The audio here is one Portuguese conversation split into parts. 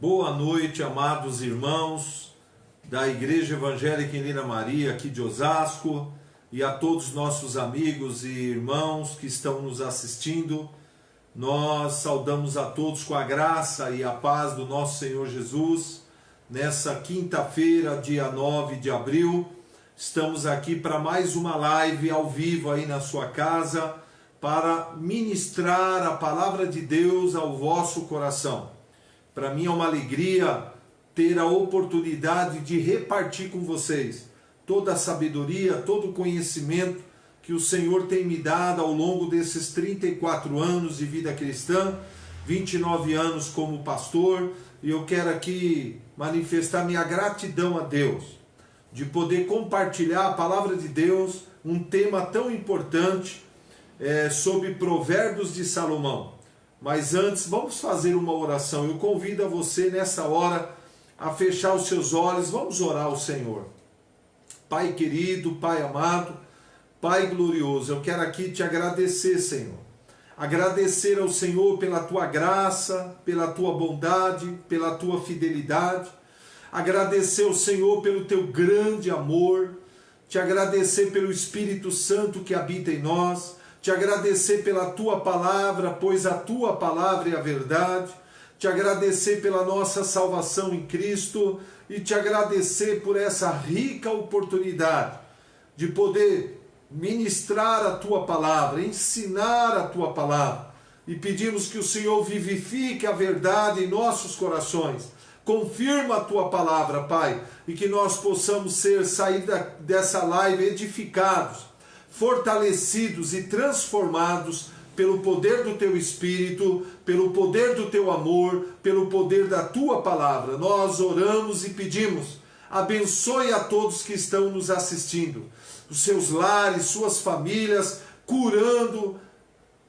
Boa noite, amados irmãos da Igreja Evangélica em Lina Maria, aqui de Osasco, e a todos nossos amigos e irmãos que estão nos assistindo. Nós saudamos a todos com a graça e a paz do nosso Senhor Jesus. Nessa quinta-feira, dia 9 de abril, estamos aqui para mais uma live ao vivo aí na sua casa, para ministrar a palavra de Deus ao vosso coração. Para mim é uma alegria ter a oportunidade de repartir com vocês toda a sabedoria, todo o conhecimento que o Senhor tem me dado ao longo desses 34 anos de vida cristã, 29 anos como pastor, e eu quero aqui manifestar minha gratidão a Deus, de poder compartilhar a palavra de Deus, um tema tão importante, sobre Provérbios de Salomão. Mas antes, vamos fazer uma oração. Eu convido a você nessa hora a fechar os seus olhos. Vamos orar ao Senhor. Pai querido, Pai amado, Pai glorioso, eu quero aqui te agradecer, Senhor. Agradecer ao Senhor pela tua graça, pela tua bondade, pela tua fidelidade. Agradecer ao Senhor pelo teu grande amor. Te agradecer pelo Espírito Santo que habita em nós. Te agradecer pela tua palavra, pois a tua palavra é a verdade. Te agradecer pela nossa salvação em Cristo e te agradecer por essa rica oportunidade de poder ministrar a tua palavra, ensinar a tua palavra. E pedimos que o Senhor vivifique a verdade em nossos corações. Confirma a tua palavra, Pai, e que nós possamos sair dessa live edificados, fortalecidos e transformados pelo poder do teu Espírito, pelo poder do teu amor, pelo poder da tua palavra. Nós oramos e pedimos, abençoe a todos que estão nos assistindo, os seus lares, suas famílias, curando,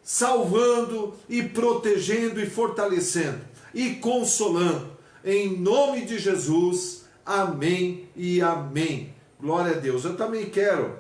salvando e protegendo e fortalecendo e consolando. Em nome de Jesus, amém e amém. Glória a Deus. Eu também quero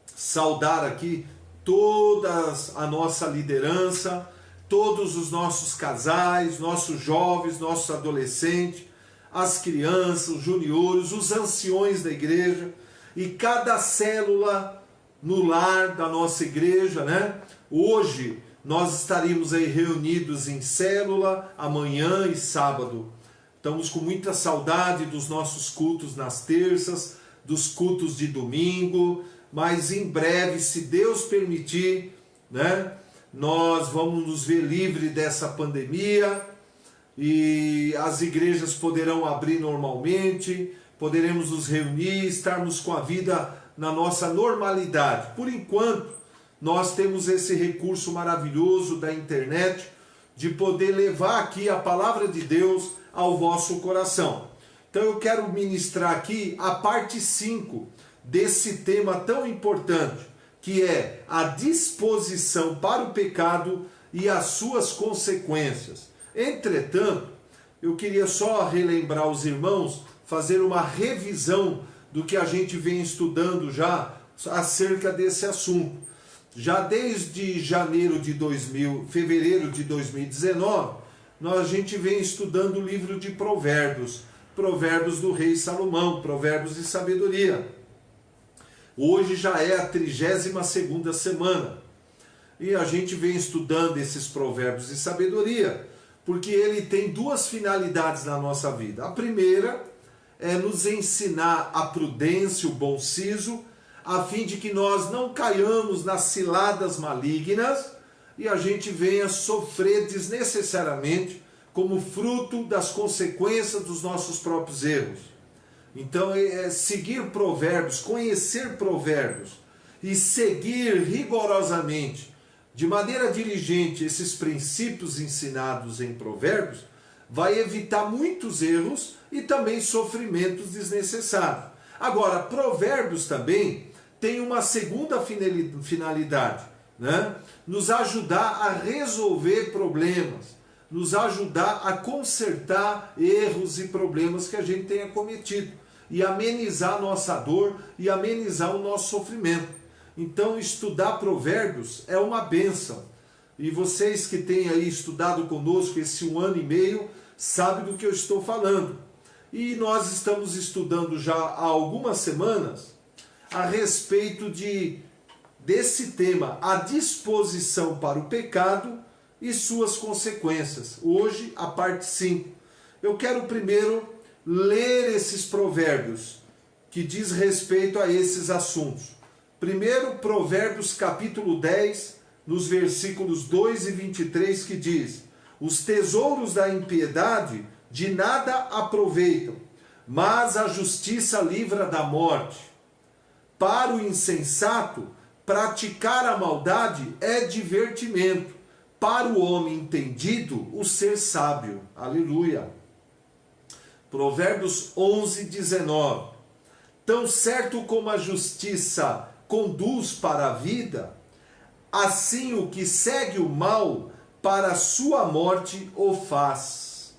saudar aqui toda a nossa liderança, todos os nossos casais, nossos jovens, nossos adolescentes, as crianças, os juniores, os anciões da igreja e cada célula no lar da nossa igreja, né? Hoje nós estaríamos aí reunidos em célula, amanhã e sábado. Estamos com muita saudade dos nossos cultos nas terças, dos cultos de domingo, mas em breve, se Deus permitir, né, nós vamos nos ver livres dessa pandemia e as igrejas poderão abrir normalmente, poderemos nos reunir, estarmos com a vida na nossa normalidade. Por enquanto, nós temos esse recurso maravilhoso da internet de poder levar aqui a palavra de Deus ao vosso coração. Então eu quero ministrar aqui a parte 5 desse tema tão importante, que é a disposição para o pecado e as suas consequências. Entretanto, eu queria só relembrar os irmãos, fazer uma revisão do que a gente vem estudando já acerca desse assunto. Já desde fevereiro de 2019, a gente vem estudando o livro de Provérbios, Provérbios do rei Salomão, Provérbios de sabedoria. Hoje já é a 32ª semana e a gente vem estudando esses provérbios de sabedoria porque ele tem duas finalidades na nossa vida. A primeira é nos ensinar a prudência, o bom siso, a fim de que nós não caiamos nas ciladas malignas e a gente venha sofrer desnecessariamente como fruto das consequências dos nossos próprios erros. Então, seguir provérbios, conhecer provérbios e seguir rigorosamente, de maneira diligente, esses princípios ensinados em provérbios, vai evitar muitos erros e também sofrimentos desnecessários. Agora, provérbios também tem uma segunda finalidade, né? Nos ajudar a resolver problemas, nos ajudar a consertar erros e problemas que a gente tenha cometido e amenizar a nossa dor e amenizar o nosso sofrimento. Então, estudar provérbios é uma bênção. E vocês que têm aí estudado conosco esse 1 ano e meio, sabe do que eu estou falando. E nós estamos estudando já há algumas semanas a respeito desse tema, a disposição para o pecado e suas consequências. Hoje, a parte 5. Eu quero primeiro ler esses provérbios que diz respeito a esses assuntos. Primeiro, Provérbios capítulo 10, nos versículos 2 e 23, que diz: os tesouros da impiedade de nada aproveitam, mas a justiça livra da morte. Para o insensato, praticar a maldade é divertimento. Para o homem entendido, o ser sábio. Aleluia. Provérbios 11, 19. Tão certo como a justiça conduz para a vida, assim o que segue o mal para a sua morte o faz.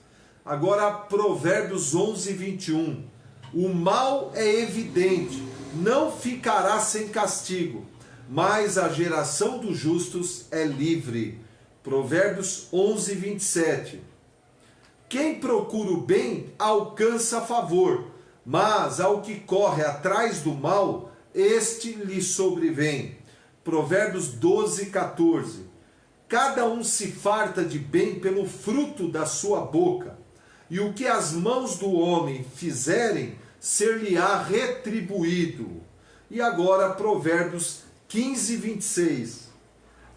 Agora, Provérbios 11, 21. O mal é evidente, não ficará sem castigo, mas a geração dos justos é livre. Provérbios 11, 27. Quem procura o bem alcança favor, mas ao que corre atrás do mal, este lhe sobrevém. Provérbios 12, 14. Cada um se farta de bem pelo fruto da sua boca, e o que as mãos do homem fizerem, ser-lhe-á retribuído. E agora Provérbios 15, 26.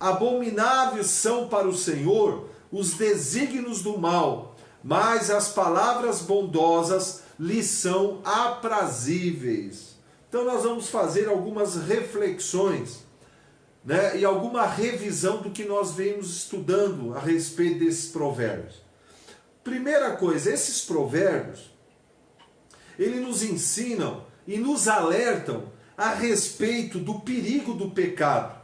Abomináveis são para o Senhor os desígnios do mal, mas as palavras bondosas lhe são aprazíveis. Então nós vamos fazer algumas reflexões, e alguma revisão do que nós vemos estudando a respeito desses provérbios. Primeira coisa, esses provérbios, eles nos ensinam e nos alertam a respeito do perigo do pecado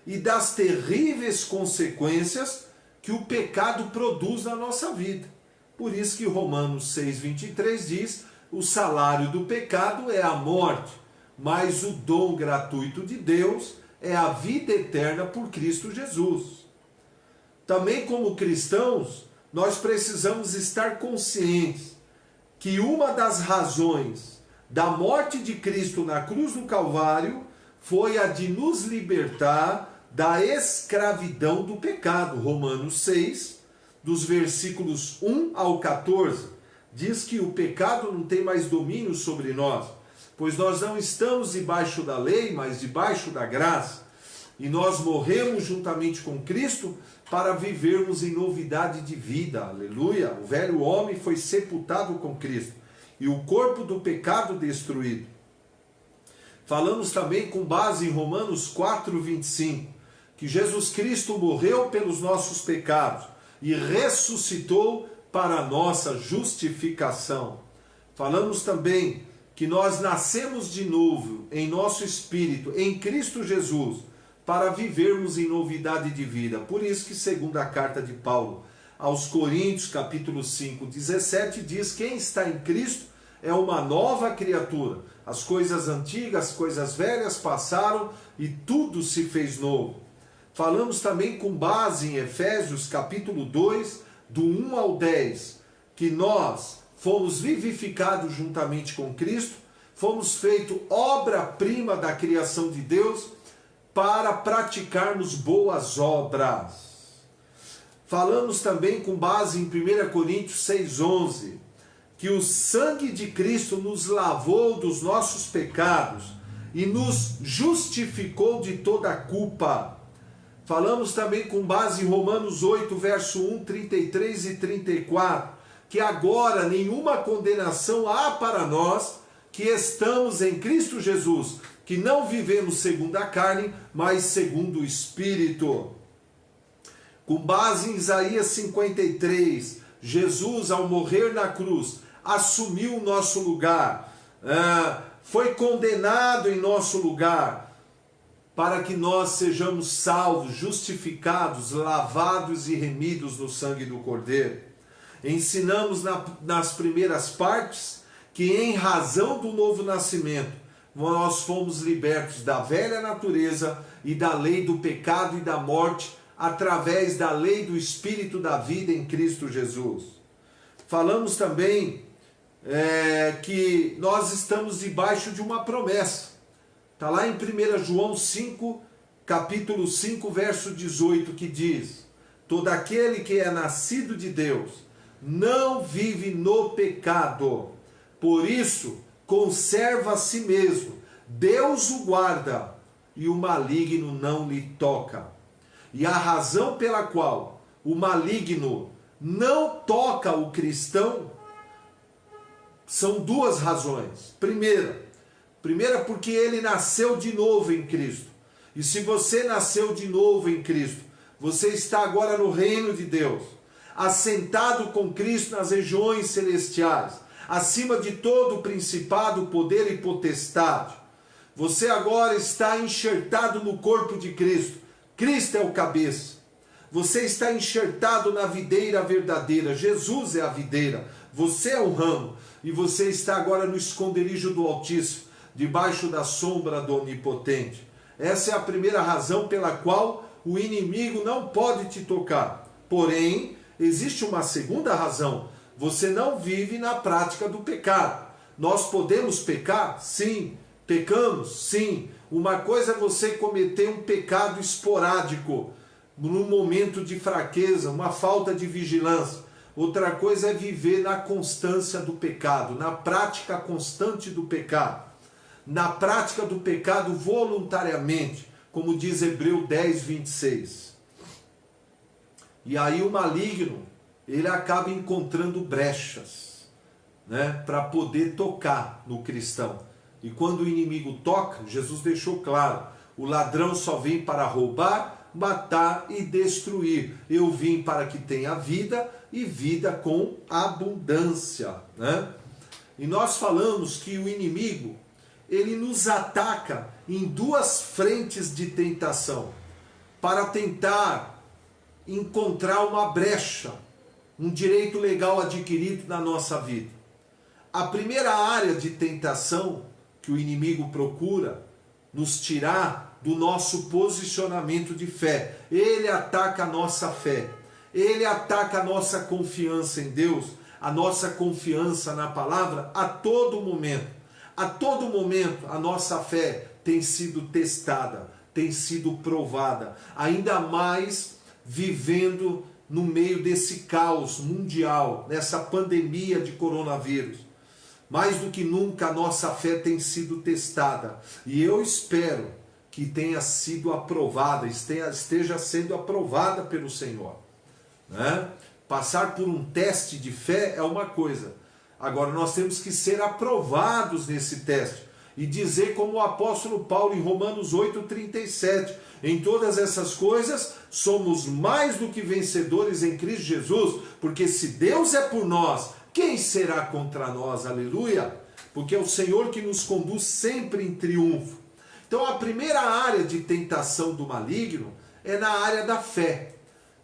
e das terríveis consequências que o pecado produz na nossa vida. Por isso que Romanos 6,23 diz: o salário do pecado é a morte, mas o dom gratuito de Deus é a vida eterna por Cristo Jesus. Também como cristãos, nós precisamos estar conscientes que uma das razões da morte de Cristo na cruz do Calvário foi a de nos libertar da escravidão do pecado. Romanos 6, dos versículos 1 ao 14, diz que o pecado não tem mais domínio sobre nós, pois nós não estamos debaixo da lei, mas debaixo da graça. E nós morremos juntamente com Cristo para vivermos em novidade de vida. Aleluia! O velho homem foi sepultado com Cristo e o corpo do pecado destruído. Falamos também com base em Romanos 4, 25, que Jesus Cristo morreu pelos nossos pecados e ressuscitou para a nossa justificação. Falamos também que nós nascemos de novo em nosso espírito, em Cristo Jesus, para vivermos em novidade de vida. Por isso que, segundo a carta de Paulo aos Coríntios, capítulo 5, 17, diz: quem está em Cristo é uma nova criatura. As coisas antigas, as coisas velhas passaram e tudo se fez novo. Falamos também com base em Efésios, capítulo 2, do 1 ao 10, que nós fomos vivificados juntamente com Cristo, fomos feitos obra-prima da criação de Deus para praticarmos boas obras. Falamos também com base em 1 Coríntios 6,11, que o sangue de Cristo nos lavou dos nossos pecados e nos justificou de toda a culpa. Falamos também com base em Romanos 8, verso 1, 33 e 34, que agora nenhuma condenação há para nós que estamos em Cristo Jesus, que não vivemos segundo a carne, mas segundo o Espírito. Com base em Isaías 53, Jesus, ao morrer na cruz, assumiu o nosso lugar, foi condenado em nosso lugar, para que nós sejamos salvos, justificados, lavados e remidos no sangue do Cordeiro. Ensinamos nas primeiras partes que, em razão do novo nascimento, nós fomos libertos da velha natureza e da lei do pecado e da morte, através da lei do Espírito da vida em Cristo Jesus. falamos também que nós estamos debaixo de uma promessa. Está lá em 1 João 5, capítulo 5, verso 18, que diz: todo aquele que é nascido de Deus não vive no pecado, por isso conserva a si mesmo, Deus o guarda e o maligno não lhe toca. E a razão pela qual o maligno não toca o cristão são duas razões. Primeira porque ele nasceu de novo em Cristo. E se você nasceu de novo em Cristo, você está agora no reino de Deus, assentado com Cristo nas regiões celestiais, acima de todo principado, poder e potestade. Você agora está enxertado no corpo de Cristo. Cristo é o cabeça. Você está enxertado na videira verdadeira. Jesus é a videira. Você é o ramo. E você está agora no esconderijo do Altíssimo, debaixo da sombra do Onipotente. Essa é a primeira razão pela qual o inimigo não pode te tocar. Porém, existe uma segunda razão. Você não vive na prática do pecado. Nós podemos pecar? Sim. Pecamos? Sim. Uma coisa é você cometer um pecado esporádico, num momento de fraqueza, uma falta de vigilância. Outra coisa é viver na constância do pecado, na prática constante do pecado. Na prática do pecado voluntariamente, como diz Hebreu 10, 26. E aí o maligno, ele acaba encontrando brechas, né, para poder tocar no cristão. E quando o inimigo toca, Jesus deixou claro, o ladrão só vem para roubar, matar e destruir. Eu vim para que tenha vida e vida com abundância, né? E nós falamos que o inimigo, ele nos ataca em duas frentes de tentação, para tentar encontrar uma brecha, um direito legal adquirido na nossa vida. A primeira área de tentação que o inimigo procura nos tirar do nosso posicionamento de fé. Ele ataca a nossa fé. Ele ataca a nossa confiança em Deus, a nossa confiança na palavra a todo momento. A todo momento a nossa fé tem sido testada, tem sido provada. Ainda mais vivendo no meio desse caos mundial, nessa pandemia de coronavírus. Mais do que nunca a nossa fé tem sido testada. E eu espero que tenha sido aprovada, esteja sendo aprovada pelo Senhor, né? Passar por um teste de fé é uma coisa. Agora nós temos que ser aprovados nesse teste. E dizer como o apóstolo Paulo em Romanos 8,37. Em todas essas coisas somos mais do que vencedores em Cristo Jesus. Porque se Deus é por nós, quem será contra nós? Aleluia! Porque é o Senhor que nos conduz sempre em triunfo. Então a primeira área de tentação do maligno é na área da fé.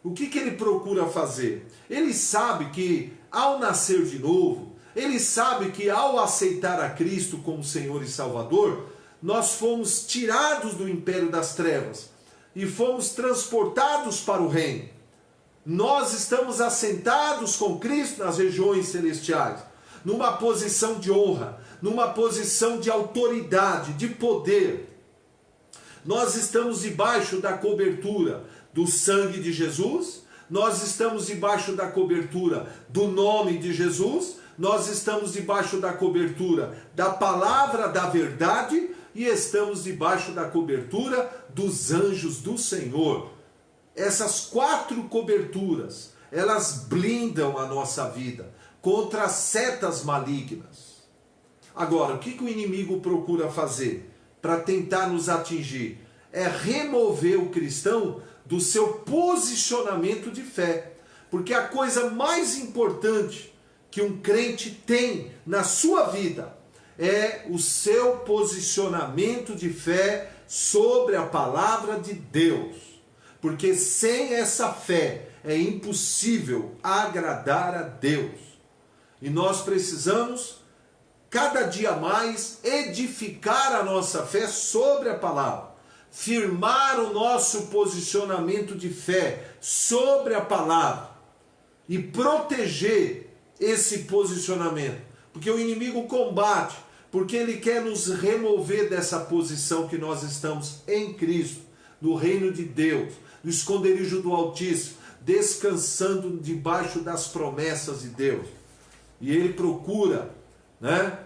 O que ele procura fazer? Ele sabe que ao nascer de novo, ele sabe que ao aceitar a Cristo como Senhor e Salvador, nós fomos tirados do império das trevas e fomos transportados para o reino. Nós estamos assentados com Cristo nas regiões celestiais, numa posição de honra, numa posição de autoridade, de poder. Nós estamos debaixo da cobertura do sangue de Jesus, nós estamos debaixo da cobertura do nome de Jesus, nós estamos debaixo da cobertura da palavra da verdade e estamos debaixo da cobertura dos anjos do Senhor. Essas 4 coberturas, elas blindam a nossa vida contra as setas malignas. Agora, o que o inimigo procura fazer para tentar nos atingir? É remover o cristão do seu posicionamento de fé. Porque a coisa mais importante que um crente tem na sua vida é o seu posicionamento de fé sobre a palavra de Deus. Porque sem essa fé é impossível agradar a Deus. E nós precisamos, cada dia mais, edificar a nossa fé sobre a palavra. Firmar o nosso posicionamento de fé sobre a palavra. E proteger esse posicionamento, porque o inimigo combate, porque ele quer nos remover dessa posição que nós estamos em Cristo, no reino de Deus, no esconderijo do Altíssimo, descansando debaixo das promessas de Deus. E ele procura, né,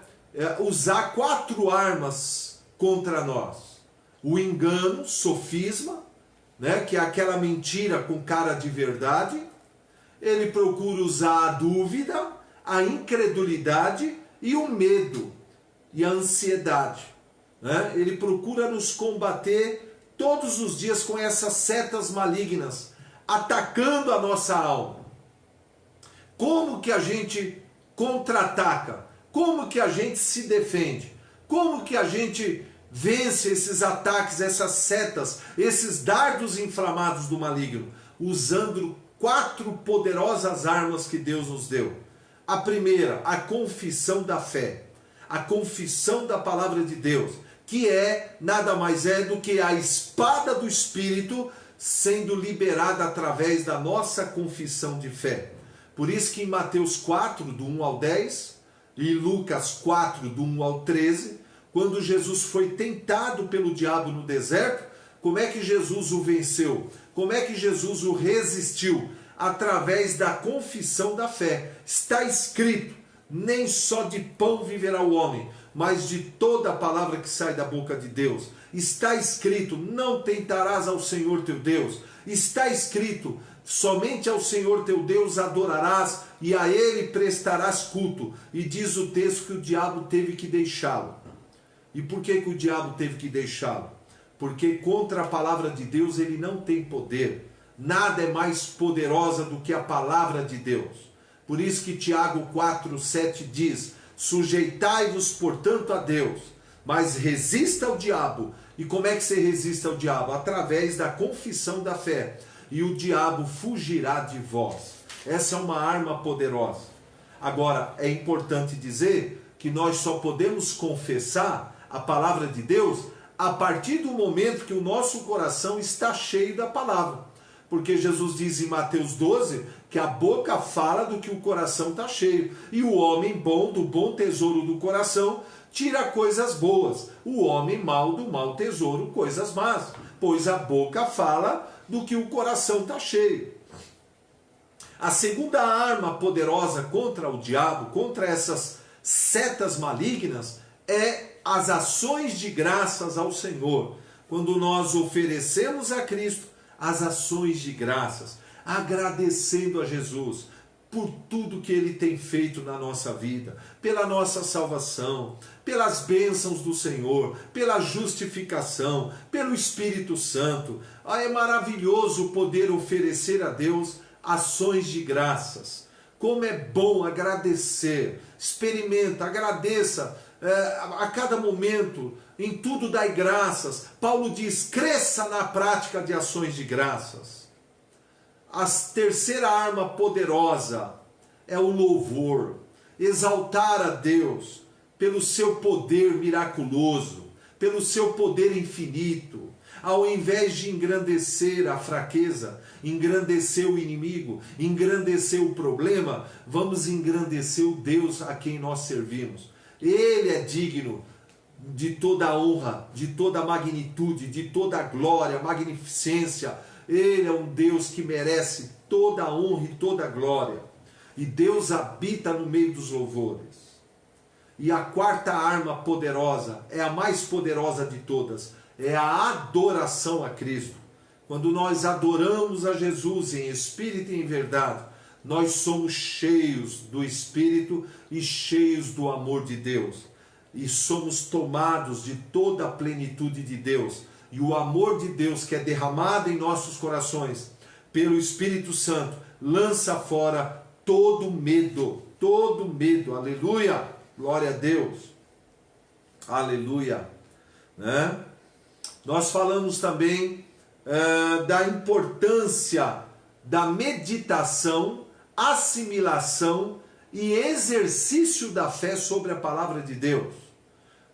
usar 4 armas contra nós: o engano, sofisma, né, que é aquela mentira com cara de verdade. Ele procura usar a dúvida, a incredulidade e o medo e a ansiedade, né? Ele procura nos combater todos os dias com essas setas malignas, atacando a nossa alma. Como que a gente contra-ataca? Como que a gente se defende? Como que a gente vence esses ataques, essas setas, esses dardos inflamados do maligno? Usando 4 poderosas armas que Deus nos deu. A primeira, a confissão da fé. A confissão da palavra de Deus, que nada mais é do que a espada do Espírito sendo liberada através da nossa confissão de fé. Por isso que em Mateus 4, do 1 ao 10, e Lucas 4, do 1 ao 13, quando Jesus foi tentado pelo diabo no deserto, como é que Jesus o venceu? Como é que Jesus o resistiu? Através da confissão da fé. Está escrito: nem só de pão viverá o homem, mas de toda a palavra que sai da boca de Deus. Está escrito: não tentarás ao Senhor teu Deus. Está escrito: somente ao Senhor teu Deus adorarás e a Ele prestarás culto. E diz o texto que o diabo teve que deixá-lo. E por que o diabo teve que deixá-lo? Porque contra a palavra de Deus ele não tem poder. Nada é mais poderosa do que a palavra de Deus. Por isso que Tiago 4,7 diz: sujeitai-vos, portanto, a Deus, mas resista ao diabo. E como é que você resiste ao diabo? Através da confissão da fé. E o diabo fugirá de vós. Essa é uma arma poderosa. Agora, é importante dizer que nós só podemos confessar a palavra de Deus a partir do momento que o nosso coração está cheio da palavra. Porque Jesus diz em Mateus 12 que a boca fala do que o coração está cheio. E o homem bom, do bom tesouro do coração, tira coisas boas. O homem mau, do mau tesouro, coisas más. Pois a boca fala do que o coração está cheio. A segunda arma poderosa contra o diabo, contra essas setas malignas, é as ações de graças ao Senhor. Quando nós oferecemos a Cristo as ações de graças, agradecendo a Jesus por tudo que Ele tem feito na nossa vida, pela nossa salvação, pelas bênçãos do Senhor, pela justificação, pelo Espírito Santo. É maravilhoso poder oferecer a Deus ações de graças. Como é bom agradecer. Experimenta, agradeça a cada momento, em tudo dai graças. Paulo diz: cresça na prática de ações de graças. A terceira arma poderosa é o louvor. Exaltar a Deus pelo seu poder miraculoso, pelo seu poder infinito. Ao invés de engrandecer a fraqueza, engrandecer o inimigo, engrandecer o problema, vamos engrandecer o Deus a quem nós servimos. Ele é digno de toda a honra, de toda a magnitude, de toda a glória, magnificência. Ele é um Deus que merece toda a honra e toda a glória. E Deus habita no meio dos louvores. E a quarta arma poderosa, é a mais poderosa de todas, é a adoração a Cristo. Quando nós adoramos a Jesus em espírito e em verdade, nós somos cheios do Espírito e cheios do amor de Deus. E somos tomados de toda a plenitude de Deus. E o amor de Deus que é derramado em nossos corações pelo Espírito Santo lança fora todo medo. Todo medo. Aleluia. Glória a Deus. Aleluia. Né? Nós falamos também da importância da meditação, assimilação e exercício da fé sobre a palavra de Deus.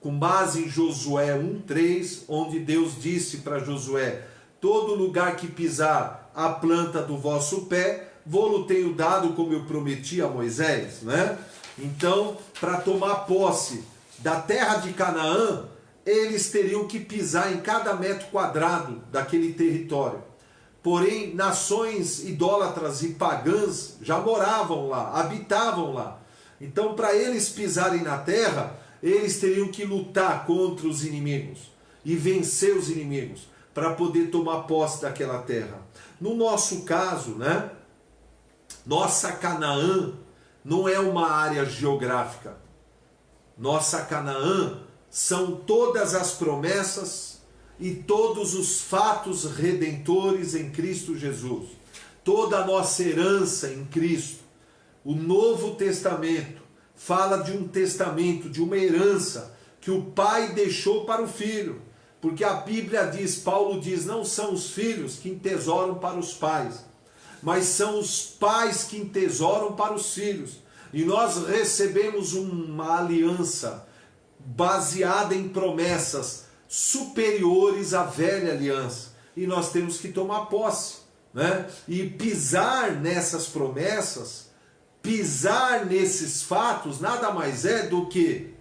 Com base em Josué 1:3, onde Deus disse para Josué: todo lugar que pisar a planta do vosso pé, vou-lo tenho dado como eu prometi a Moisés, né? Então, para tomar posse da terra de Canaã, eles teriam que pisar em cada metro quadrado daquele território. Porém, nações idólatras e pagãs já moravam lá, habitavam lá. Então, para eles pisarem na terra, eles teriam que lutar contra os inimigos e vencer os inimigos para poder tomar posse daquela terra. No nosso caso, né? Nossa Canaã não é uma área geográfica. Nossa Canaã são todas as promessas e todos os fatos redentores em Cristo Jesus. Toda a nossa herança em Cristo. O Novo Testamento fala de um testamento, de uma herança que o pai deixou para o filho. Porque a Bíblia diz, Paulo diz, não são os filhos que entesouram para os pais, mas são os pais que entesouram para os filhos. E nós recebemos uma aliança baseada em promessas superiores à velha aliança. E nós temos que tomar posse, né? E pisar nessas promessas, pisar nesses fatos, nada mais é do que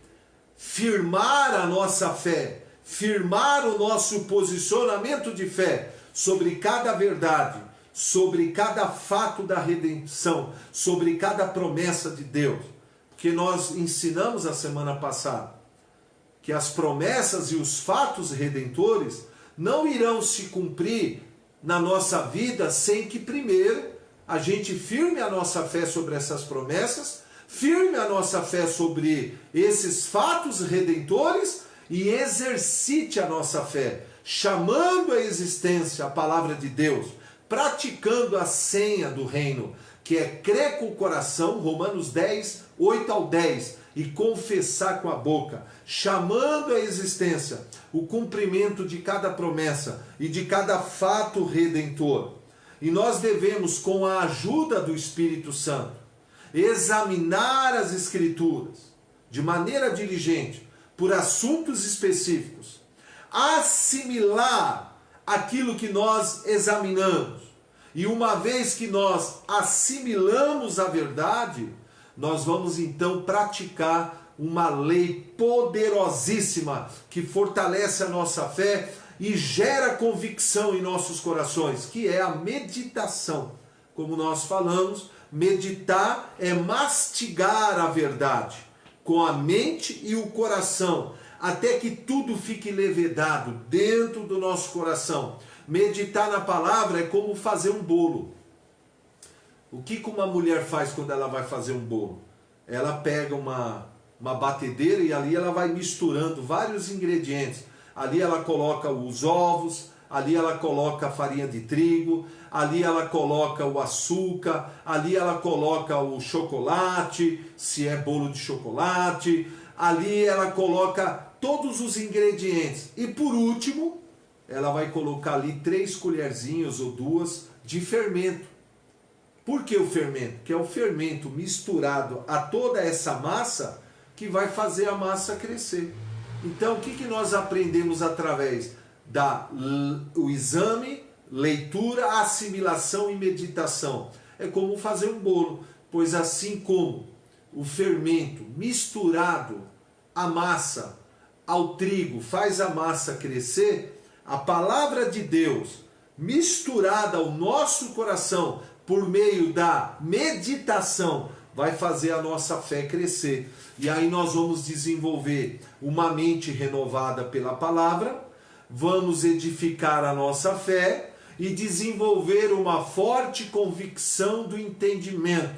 firmar a nossa fé, firmar o nosso posicionamento de fé sobre cada verdade, sobre cada fato da redenção, sobre cada promessa de Deus. Porque nós ensinamos a semana passada que as promessas e os fatos redentores não irão se cumprir na nossa vida sem que primeiro a gente firme a nossa fé sobre essas promessas, firme a nossa fé sobre esses fatos redentores e exercite a nossa fé, chamando à existência a palavra de Deus, praticando a senha do reino, que é crer com o coração, Romanos 10, 8 ao 10, e confessar com a boca, chamando à existência o cumprimento de cada promessa e de cada fato redentor. E nós devemos, com a ajuda do Espírito Santo, examinar as Escrituras de maneira diligente, por assuntos específicos, assimilar aquilo que nós examinamos. E uma vez que nós assimilamos a verdade, nós vamos então praticar uma lei poderosíssima que fortalece a nossa fé e gera convicção em nossos corações, que é a meditação. Como nós falamos, meditar é mastigar a verdade com a mente e o coração, até que tudo fique levedado dentro do nosso coração. Meditar na palavra é como fazer um bolo. O que uma mulher faz quando ela vai fazer um bolo? Ela pega uma batedeira e ali ela vai misturando vários ingredientes. Ali ela coloca os ovos, ali ela coloca a farinha de trigo, ali ela coloca o açúcar, ali ela coloca o chocolate, se é bolo de chocolate, ali ela coloca todos os ingredientes. E por último, ela vai colocar ali 3 colherzinhas ou 2 de fermento. Por que o fermento? Que é o fermento misturado a toda essa massa que vai fazer a massa crescer. Então, o que nós aprendemos através do exame, leitura, assimilação e meditação? É como fazer um bolo, pois assim como o fermento misturado à massa, ao trigo, faz a massa crescer, a palavra de Deus misturada ao nosso coração por meio da meditação vai fazer a nossa fé crescer. E aí nós vamos desenvolver uma mente renovada pela palavra, vamos edificar a nossa fé e desenvolver uma forte convicção do entendimento.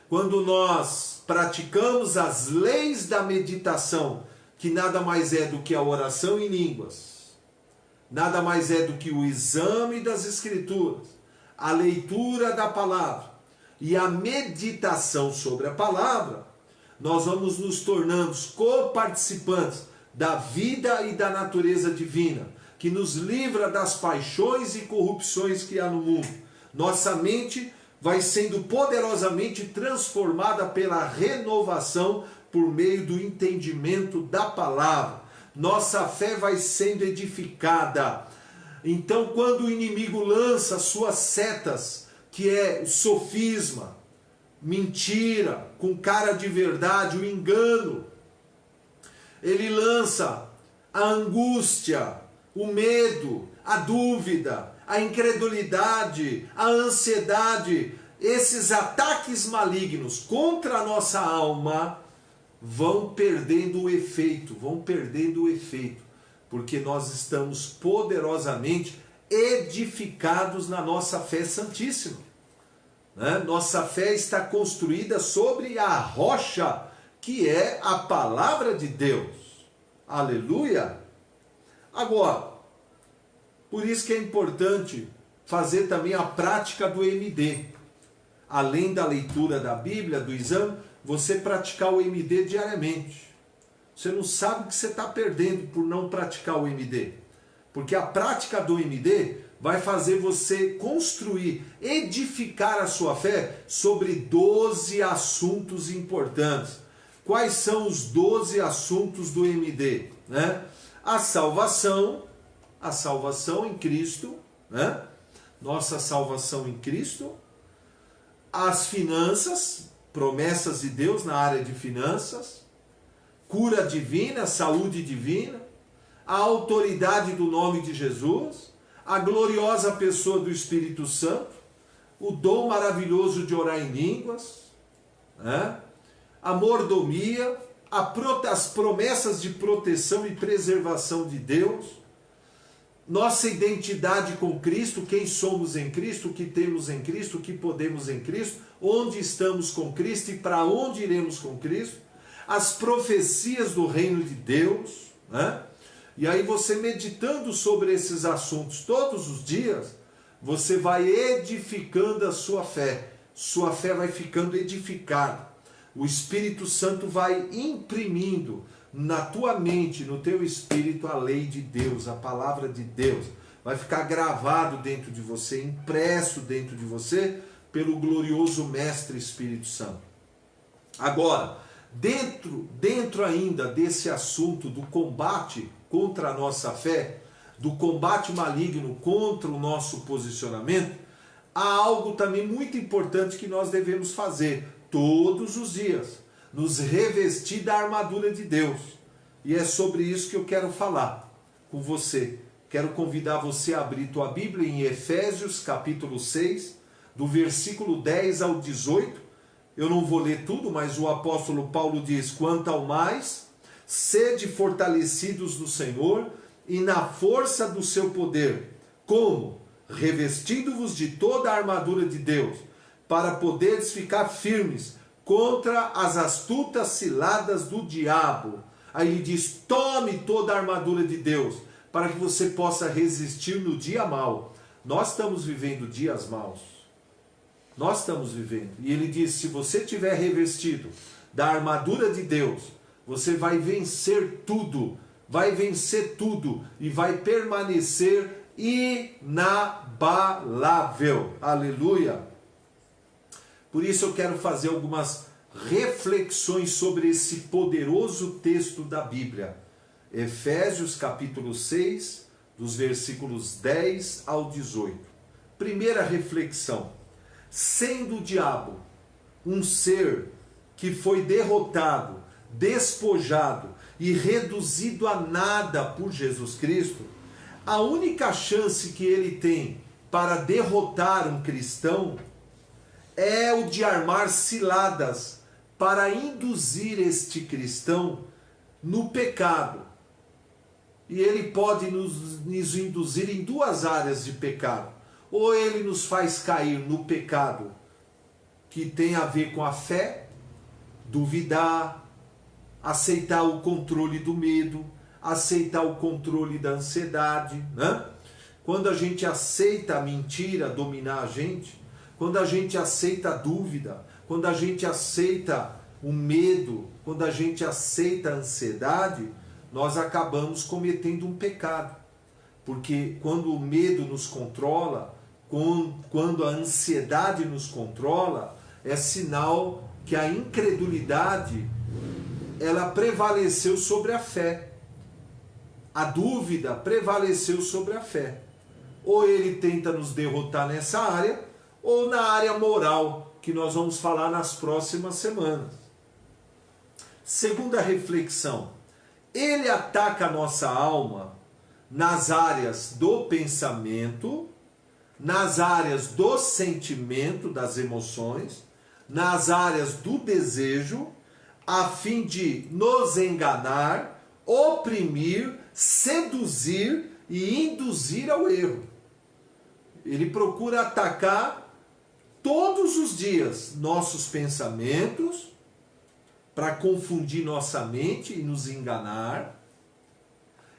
Quando nós praticamos as leis da meditação, que nada mais é do que a oração em línguas, nada mais é do que o exame das Escrituras, a leitura da palavra e a meditação sobre a palavra, nós vamos nos tornando coparticipantes da vida e da natureza divina, que nos livra das paixões e corrupções que há no mundo. Nossa mente vai sendo poderosamente transformada pela renovação por meio do entendimento da palavra. Nossa fé vai sendo edificada. Então, quando o inimigo lança suas setas, que é o sofisma, mentira, com cara de verdade, o engano. Ele lança a angústia, o medo, a dúvida, a incredulidade, a ansiedade. Esses ataques malignos contra a nossa alma vão perdendo o efeito, porque nós estamos poderosamente edificados na nossa fé santíssima. Né? Nossa fé está construída sobre a rocha, que é a palavra de Deus. Aleluia! Agora, por isso que é importante fazer também a prática do MD. Além da leitura da Bíblia, do exame, você praticar o MD diariamente. Você não sabe o que você está perdendo por não praticar o MD. Porque a prática do MD vai fazer você construir, edificar a sua fé sobre 12 assuntos importantes. Quais são os 12 assuntos do MD? Né? A salvação em Cristo, né? Nossa salvação em Cristo. As finanças, promessas de Deus na área de finanças. Cura divina, saúde divina. A autoridade do nome de Jesus. A gloriosa pessoa do Espírito Santo. O dom maravilhoso de orar em línguas. Né? A mordomia. As promessas de proteção e preservação de Deus. Nossa identidade com Cristo, quem somos em Cristo, o que temos em Cristo, o que podemos em Cristo, onde estamos com Cristo e para onde iremos com Cristo, as profecias do reino de Deus, né? E aí você meditando sobre esses assuntos todos os dias, você vai edificando a sua fé vai ficando edificada, o Espírito Santo vai imprimindo na tua mente, no teu espírito, a lei de Deus, a palavra de Deus. Vai ficar gravado dentro de você, impresso dentro de você, pelo glorioso Mestre Espírito Santo. Agora, dentro ainda desse assunto do combate contra a nossa fé, do combate maligno contra o nosso posicionamento, há algo também muito importante que nós devemos fazer todos os dias. Nos revestir da armadura de Deus. E é sobre isso que eu quero falar com você. Quero convidar você a abrir tua Bíblia em Efésios capítulo 6, do versículo 10 ao 18. Eu não vou ler tudo, mas o apóstolo Paulo diz: quanto ao mais, sede fortalecidos no Senhor e na força do seu poder. Como? Revestindo-vos de toda a armadura de Deus, para poderes ficar firmes contra as astutas ciladas do diabo. Aí ele diz: tome toda a armadura de Deus, para que você possa resistir no dia mau. Nós estamos vivendo dias maus. Nós estamos vivendo. E ele diz: se você tiver revestido da armadura de Deus, você vai vencer tudo. Vai vencer tudo e vai permanecer inabalável. Aleluia! Por isso eu quero fazer algumas reflexões sobre esse poderoso texto da Bíblia. Efésios capítulo 6, dos versículos 10 ao 18. Primeira reflexão. Sendo o diabo um ser que foi derrotado, despojado e reduzido a nada por Jesus Cristo, a única chance que ele tem para derrotar um cristão é o de armar ciladas para induzir este cristão no pecado. E ele pode nos induzir em duas áreas de pecado. Ou ele nos faz cair no pecado que tem a ver com a fé, duvidar, aceitar o controle do medo, aceitar o controle da ansiedade, né? Quando a gente aceita a mentira dominar a gente, quando a gente aceita a dúvida, quando a gente aceita o medo, quando a gente aceita a ansiedade, nós acabamos cometendo um pecado. Porque quando o medo nos controla, quando a ansiedade nos controla, é sinal que a incredulidade ela prevaleceu sobre a fé. A dúvida prevaleceu sobre a fé. Ou ele tenta nos derrotar nessa área, ou na área moral, que nós vamos falar nas próximas semanas. Segunda reflexão, ele ataca a nossa alma nas áreas do pensamento, nas áreas do sentimento, das emoções, nas áreas do desejo, a fim de nos enganar, oprimir, seduzir e induzir ao erro. Ele procura atacar todos os dias nossos pensamentos para confundir nossa mente e nos enganar.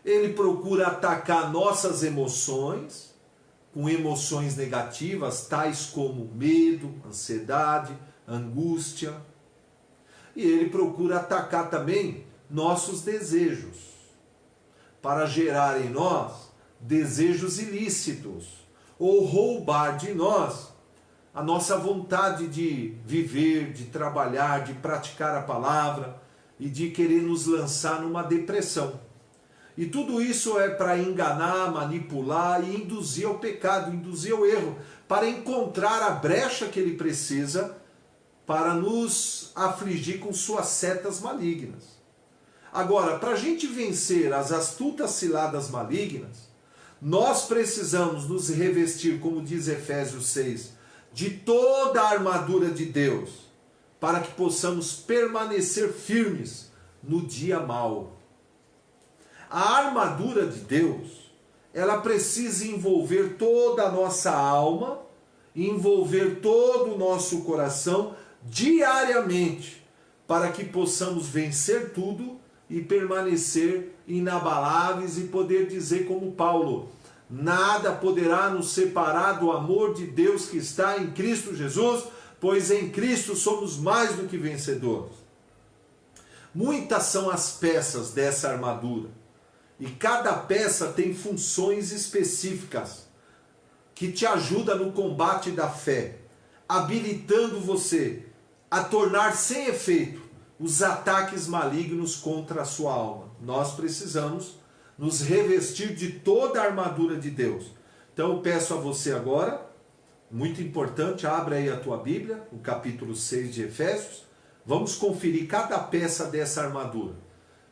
Ele procura atacar nossas emoções, com emoções negativas, tais como medo, ansiedade, angústia. E ele procura atacar também nossos desejos, para gerar em nós desejos ilícitos, ou roubar de nós a nossa vontade de viver, de trabalhar, de praticar a palavra e de querer nos lançar numa depressão. E tudo isso é para enganar, manipular e induzir ao pecado, induzir ao erro, para encontrar a brecha que ele precisa para nos afligir com suas setas malignas. Agora, para a gente vencer as astutas ciladas malignas, nós precisamos nos revestir, como diz Efésios 6, de toda a armadura de Deus, para que possamos permanecer firmes no dia mau. A armadura de Deus, ela precisa envolver toda a nossa alma, envolver todo o nosso coração diariamente, para que possamos vencer tudo e permanecer inabaláveis e poder dizer como Paulo: nada poderá nos separar do amor de Deus que está em Cristo Jesus, pois em Cristo somos mais do que vencedores. Muitas são as peças dessa armadura, e cada peça tem funções específicas que te ajudam no combate da fé, habilitando você a tornar sem efeito os ataques malignos contra a sua alma. Nós precisamos nos revestir de toda a armadura de Deus. Então eu peço a você agora, muito importante, abre aí a tua Bíblia, o capítulo 6 de Efésios, vamos conferir cada peça dessa armadura.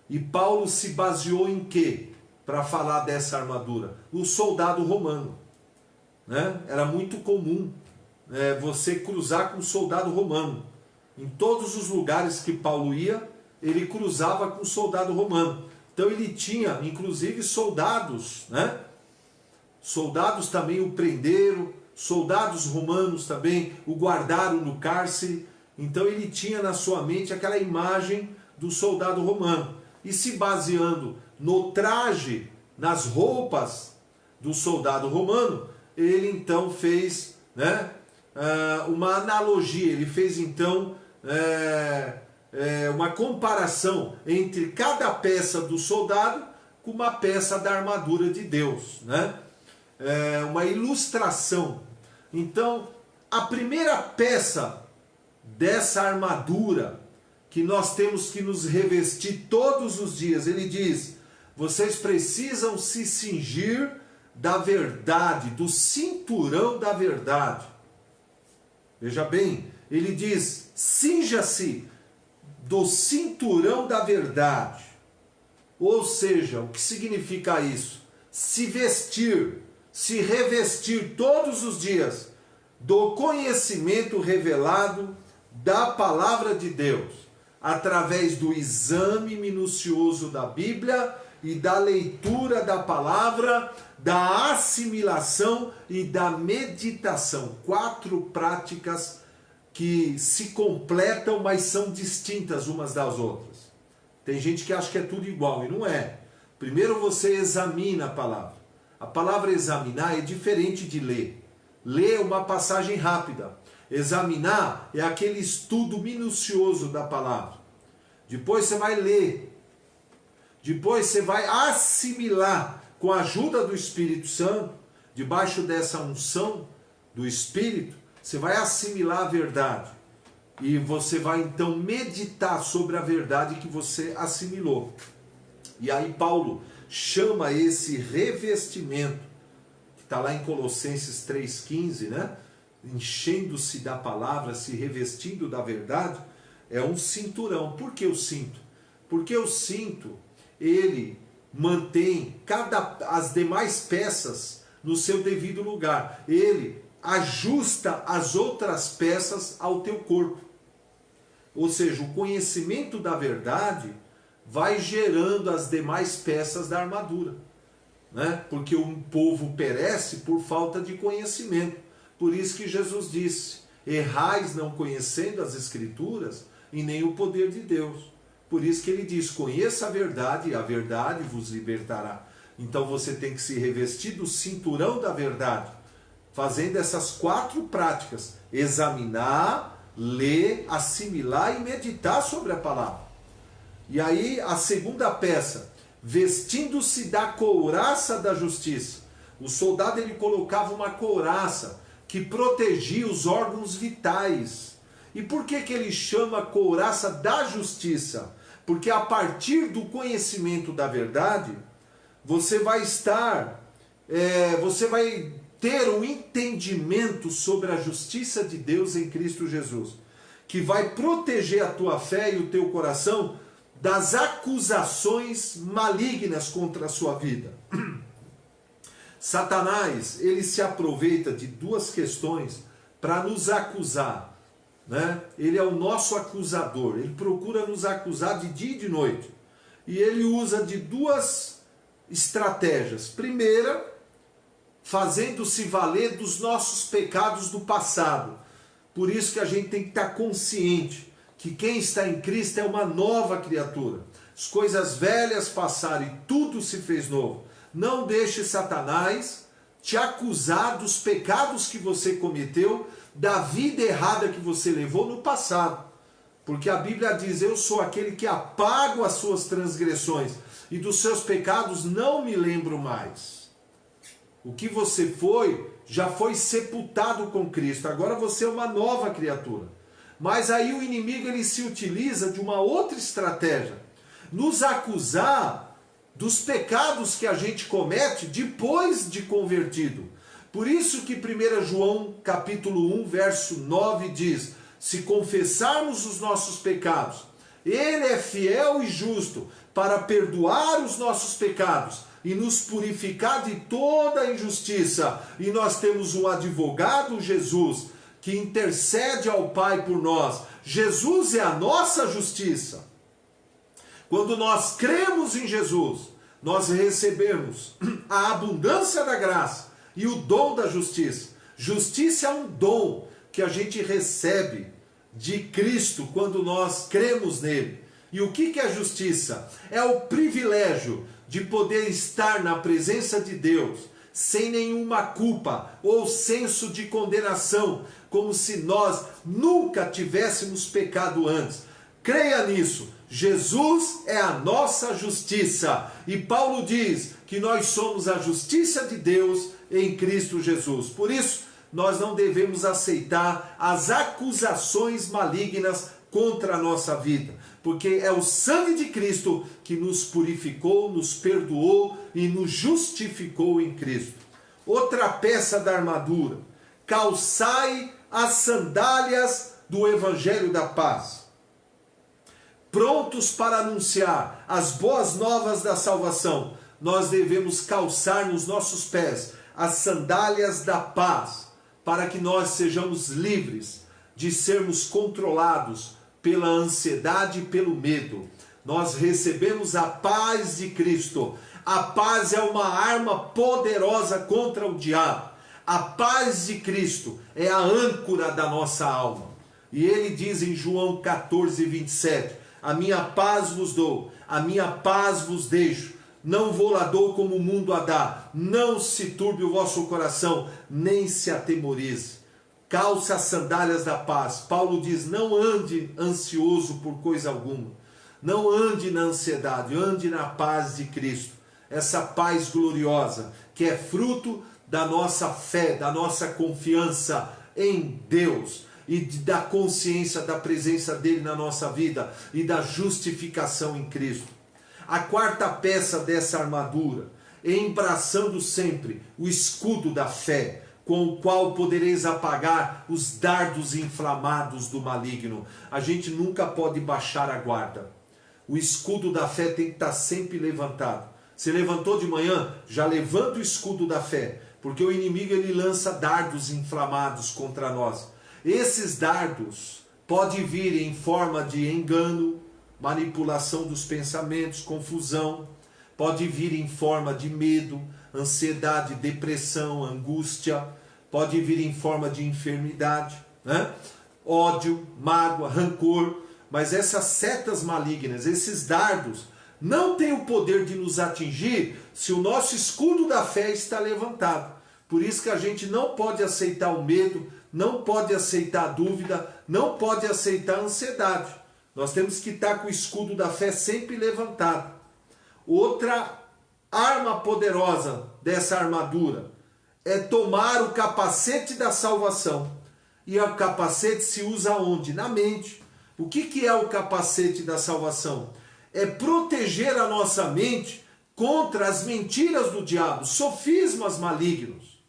E Paulo se baseou em quê para falar dessa armadura? O soldado romano. Né? Era muito comum você cruzar com um soldado romano. Em todos os lugares que Paulo ia, ele cruzava com um soldado romano. Então ele tinha, inclusive, soldados, né? Soldados também o prenderam, soldados romanos também o guardaram no cárcere. Então ele tinha na sua mente aquela imagem do soldado romano. E se baseando no traje, nas roupas do soldado romano, ele então fez, né, uma analogia, ele fez então uma comparação entre cada peça do soldado com uma peça da armadura de Deus, né? Uma ilustração. Então, a primeira peça dessa armadura que nós temos que nos revestir todos os dias, ele diz: vocês precisam se cingir da verdade, do cinturão da verdade. Veja bem, ele diz: cinja-se do cinturão da verdade. Ou seja, o que significa isso? Se vestir, se revestir todos os dias do conhecimento revelado da palavra de Deus, através do exame minucioso da Bíblia e da leitura da palavra, da assimilação e da meditação. 4 práticas que se completam, mas são distintas umas das outras. Tem gente que acha que é tudo igual, e não é. Primeiro você examina a palavra. A palavra examinar é diferente de ler. Ler é uma passagem rápida. Examinar é aquele estudo minucioso da palavra. Depois você vai ler. Depois você vai assimilar com a ajuda do Espírito Santo, debaixo dessa unção do Espírito, você vai assimilar a verdade. E você vai então meditar sobre a verdade que você assimilou. E aí Paulo chama esse revestimento, que está lá em Colossenses 3,15, né? enchendo-se da palavra, se revestindo da verdade, é um cinturão. Por que o cinto? Porque o cinto, ele mantém as demais peças no seu devido lugar. Ele ajusta as outras peças ao teu corpo. Ou seja, o conhecimento da verdade vai gerando as demais peças da armadura, né? Porque o povo perece por falta de conhecimento. Por isso que Jesus disse: errais não conhecendo as Escrituras e nem o poder de Deus. Por isso que ele diz: conheça a verdade e a verdade vos libertará. Então você tem que se revestir do cinturão da verdade, fazendo essas 4 práticas: examinar, ler, assimilar e meditar sobre a palavra. E aí a segunda peça, vestindo-se da couraça da justiça. O soldado, ele colocava uma couraça que protegia os órgãos vitais. E por que ele chama couraça da justiça? Porque a partir do conhecimento da verdade, você vai ter um entendimento sobre a justiça de Deus em Cristo Jesus, que vai proteger a tua fé e o teu coração das acusações malignas contra a sua vida. Satanás, ele se aproveita de 2 questões para nos acusar, né? Ele é o nosso acusador, ele procura nos acusar de dia e de noite. E ele usa de 2 estratégias. Primeira, fazendo-se valer dos nossos pecados do passado. Por isso que a gente tem que estar consciente que quem está em Cristo é uma nova criatura. As coisas velhas passaram e tudo se fez novo. Não deixe Satanás te acusar dos pecados que você cometeu, da vida errada que você levou no passado. Porque a Bíblia diz: eu sou aquele que apago as suas transgressões e dos seus pecados não me lembro mais. O que você foi, já foi sepultado com Cristo. Agora você é uma nova criatura. Mas aí o inimigo, ele se utiliza de uma outra estratégia: nos acusar dos pecados que a gente comete depois de convertido. Por isso que 1 João capítulo 1, verso 9 diz: se confessarmos os nossos pecados, ele é fiel e justo para perdoar os nossos pecados e nos purificar de toda injustiça. E nós temos um advogado, Jesus, que intercede ao Pai por nós. Jesus é a nossa justiça. Quando nós cremos em Jesus, nós recebemos a abundância da graça e o dom da justiça. Justiça é um dom que a gente recebe de Cristo quando nós cremos nele. E o que é justiça? É o privilégio de poder estar na presença de Deus sem nenhuma culpa ou senso de condenação, como se nós nunca tivéssemos pecado antes. Creia nisso. Jesus é a nossa justiça. E Paulo diz que nós somos a justiça de Deus em Cristo Jesus. Por isso, nós não devemos aceitar as acusações malignas contra a nossa vida, porque é o sangue de Cristo que nos purificou, nos perdoou e nos justificou em Cristo. Outra peça da armadura: calçai as sandálias do Evangelho da Paz, prontos para anunciar as boas novas da salvação. Nós devemos calçar nos nossos pés as sandálias da paz, para que nós sejamos livres de sermos controlados pela ansiedade e pelo medo. Nós recebemos a paz de Cristo. A paz é uma arma poderosa contra o diabo. A paz de Cristo é a âncora da nossa alma. E ele diz em João 14, 27, a minha paz vos dou, a minha paz vos deixo. Não vou lá dou como o mundo a dá. Não se turbe o vosso coração, nem se atemorize. Calça as sandálias da paz. Paulo diz: não ande ansioso por coisa alguma. Não ande na ansiedade, ande na paz de Cristo. Essa paz gloriosa, que é fruto da nossa fé, da nossa confiança em Deus e da consciência da presença dele na nossa vida e da justificação em Cristo. A quarta peça dessa armadura, embraçando sempre o escudo da fé, com o qual podereis apagar os dardos inflamados do maligno. A gente nunca pode baixar a guarda. O escudo da fé tem que estar sempre levantado. Se levantou de manhã, já levanta o escudo da fé, porque o inimigo ele lança dardos inflamados contra nós. Esses dardos podem vir em forma de engano, manipulação dos pensamentos, confusão, pode vir em forma de medo, ansiedade, depressão, angústia, pode vir em forma de enfermidade, né? Ódio, mágoa, rancor, mas essas setas malignas, esses dardos, não têm o poder de nos atingir se o nosso escudo da fé está levantado. Por isso que a gente não pode aceitar o medo, não pode aceitar a dúvida, não pode aceitar a ansiedade. Nós temos que estar com o escudo da fé sempre levantado. Outra arma poderosa dessa armadura é tomar o capacete da salvação. E o capacete se usa onde? Na mente. O que é o capacete da salvação? É proteger a nossa mente contra as mentiras do diabo, sofismas malignos.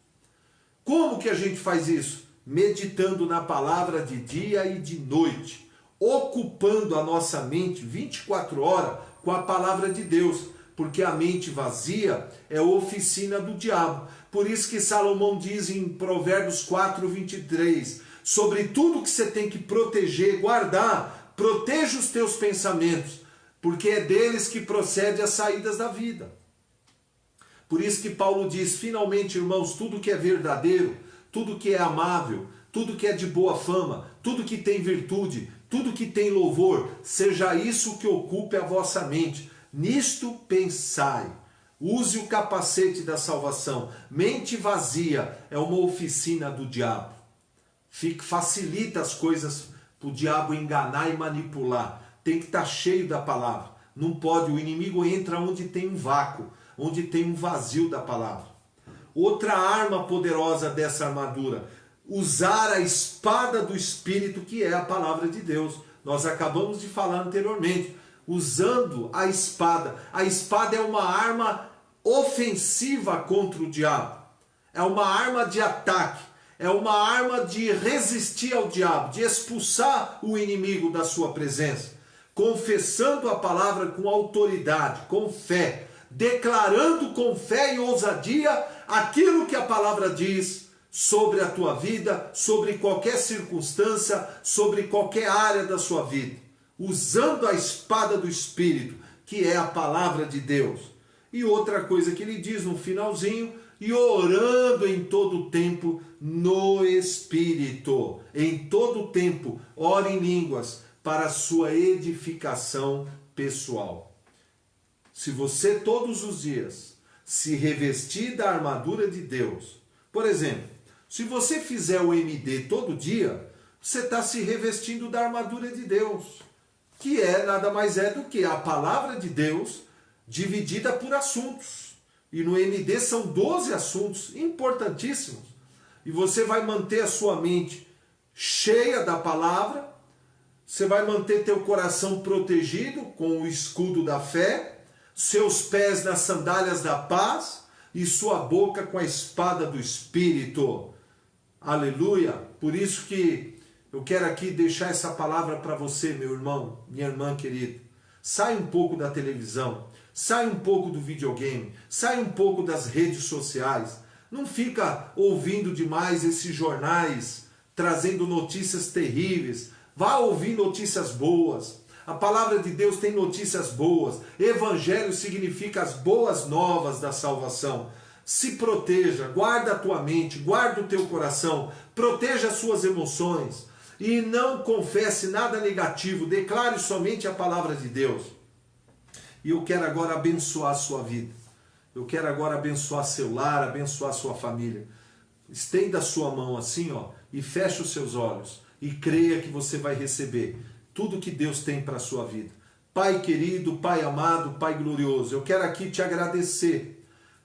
Como que a gente faz isso? Meditando na palavra de dia e de noite, ocupando a nossa mente 24 horas com a palavra de Deus, porque a mente vazia é oficina do diabo. Por isso que Salomão diz em Provérbios 4:23, sobre tudo que você tem que proteger, guardar, proteja os teus pensamentos, porque é deles que procede as saídas da vida. Por isso que Paulo diz, finalmente, irmãos, tudo que é verdadeiro, tudo que é amável, tudo que é de boa fama, tudo que tem virtude, tudo que tem louvor, seja isso que ocupe a vossa mente. Nisto pensai. Use o capacete da salvação. Mente vazia é uma oficina do diabo. Facilita as coisas para o diabo enganar e manipular. Tem que estar cheio da palavra. Não pode, o inimigo entra onde tem um vácuo, onde tem um vazio da palavra. Outra arma poderosa dessa armadura, usar a espada do Espírito, que é a palavra de Deus. Nós acabamos de falar anteriormente, usando a espada. A espada é uma arma ofensiva contra o diabo. É uma arma de ataque. É uma arma de resistir ao diabo, de expulsar o inimigo da sua presença. Confessando a palavra com autoridade, com fé. Declarando com fé e ousadia aquilo que a palavra diz sobre a tua vida, sobre qualquer circunstância, sobre qualquer área da sua vida. Usando a espada do Espírito, que é a palavra de Deus. E outra coisa que ele diz no finalzinho, e orando em todo o tempo no Espírito. Em todo o tempo, ore em línguas para a sua edificação pessoal. Se você todos os dias se revestir da armadura de Deus, por exemplo, se você fizer o MD todo dia, você está se revestindo da armadura de Deus, que é nada mais é do que a palavra de Deus dividida por assuntos. E no MD são 12 assuntos importantíssimos. E você vai manter a sua mente cheia da palavra, você vai manter teu coração protegido com o escudo da fé, seus pés nas sandálias da paz e sua boca com a espada do Espírito. Aleluia! Por isso que eu quero aqui deixar essa palavra para você, meu irmão, minha irmã querida. Sai um pouco da televisão, sai um pouco do videogame, sai um pouco das redes sociais. Não fica ouvindo demais esses jornais trazendo notícias terríveis. Vá ouvir notícias boas. A palavra de Deus tem notícias boas. Evangelho significa as boas novas da salvação. Se proteja, guarda a tua mente, guarda o teu coração, proteja as suas emoções e não confesse nada negativo, declare somente a palavra de Deus. E eu quero agora abençoar a sua vida. Eu quero agora abençoar seu lar, abençoar sua família. Estenda a sua mão assim, ó, e feche os seus olhos e creia que você vai receber tudo que Deus tem para a sua vida. Pai querido, Pai amado, Pai glorioso, eu quero aqui te agradecer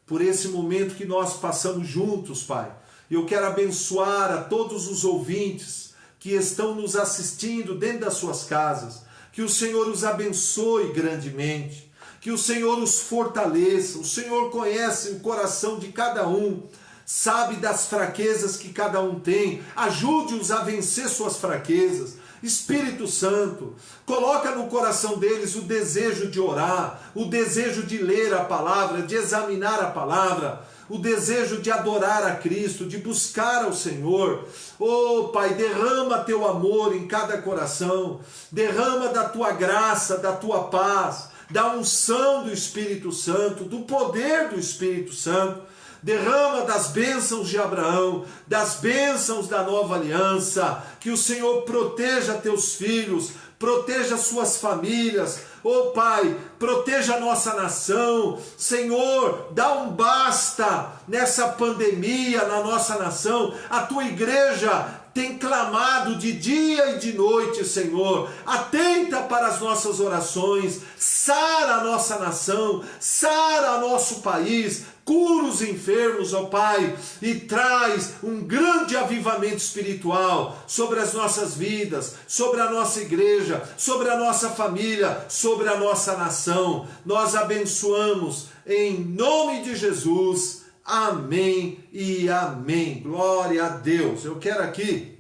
por esse momento que nós passamos juntos, Pai. Eu quero abençoar a todos os ouvintes que estão nos assistindo dentro das suas casas. Que o Senhor os abençoe grandemente. Que o Senhor os fortaleça. O Senhor conhece o coração de cada um. sabe das fraquezas que cada um tem, ajude-os a vencer suas fraquezas. Espírito Santo, coloca no coração deles o desejo de orar, o desejo de ler a palavra, de examinar a palavra, o desejo de adorar a Cristo, de buscar ao Senhor. Oh Pai, derrama teu amor em cada coração, derrama da tua graça, da tua paz, da unção do Espírito Santo, do poder do Espírito Santo. Derrama das bênçãos de Abraão, das bênçãos da nova aliança, que o Senhor proteja teus filhos, proteja suas famílias, oh Pai, proteja a nossa nação, Senhor, dá um basta nessa pandemia na nossa nação, a tua igreja tem clamado de dia e de noite, Senhor, atenta para as nossas orações, sara a nossa nação, sara nosso país, cura os enfermos, ó Pai, e traz um grande avivamento espiritual sobre as nossas vidas, sobre a nossa igreja, sobre a nossa família, sobre a nossa nação. Nós abençoamos em nome de Jesus. Amém e amém. Glória a Deus. Eu quero aqui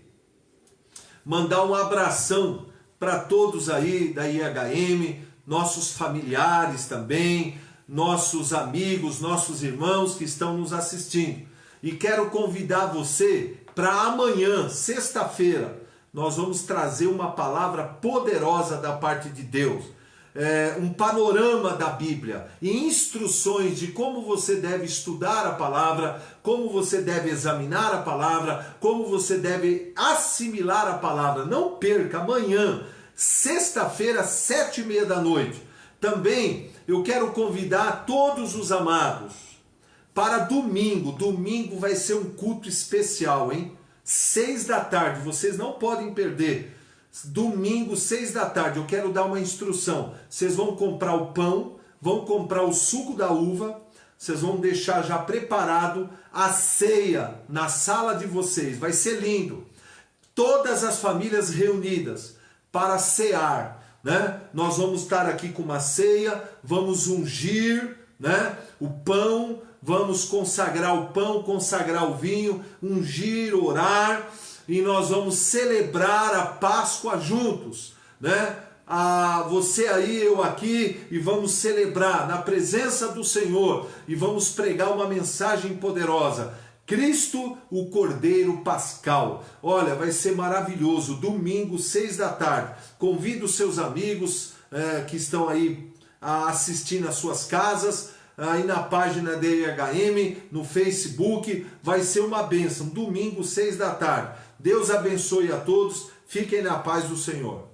mandar um abração para todos aí da IHM, nossos familiares também, nossos amigos, nossos irmãos que estão nos assistindo. E quero convidar você para amanhã, sexta-feira, nós vamos trazer uma palavra poderosa da parte de Deus. Um panorama da Bíblia e instruções de como você deve estudar a palavra, como você deve examinar a palavra, como você deve assimilar a palavra. Não perca, amanhã, sexta-feira, 7h30 da noite. Também eu quero convidar todos os amados para domingo. Domingo vai ser um culto especial, hein? 6 da tarde, vocês não podem perder. Domingo, 6 da tarde, eu quero dar uma instrução. Vocês vão comprar o pão, vão comprar o suco da uva, vocês vão deixar já preparado a ceia na sala de vocês. Vai ser lindo. Todas as famílias reunidas para cear, né? Nós vamos estar aqui com uma ceia, vamos ungir, né, o pão, vamos consagrar o pão, consagrar o vinho, ungir, orar, e nós vamos celebrar a Páscoa juntos, né? Você aí, eu aqui, e vamos celebrar na presença do Senhor, e vamos pregar uma mensagem poderosa. Cristo, o Cordeiro Pascal. Olha, vai ser maravilhoso. Domingo, 6 da tarde. Convido os seus amigos que estão aí assistindo às suas casas, aí na página da IHM, no Facebook. Vai ser uma bênção. Domingo, 6 da tarde. Deus abençoe a todos. Fiquem na paz do Senhor.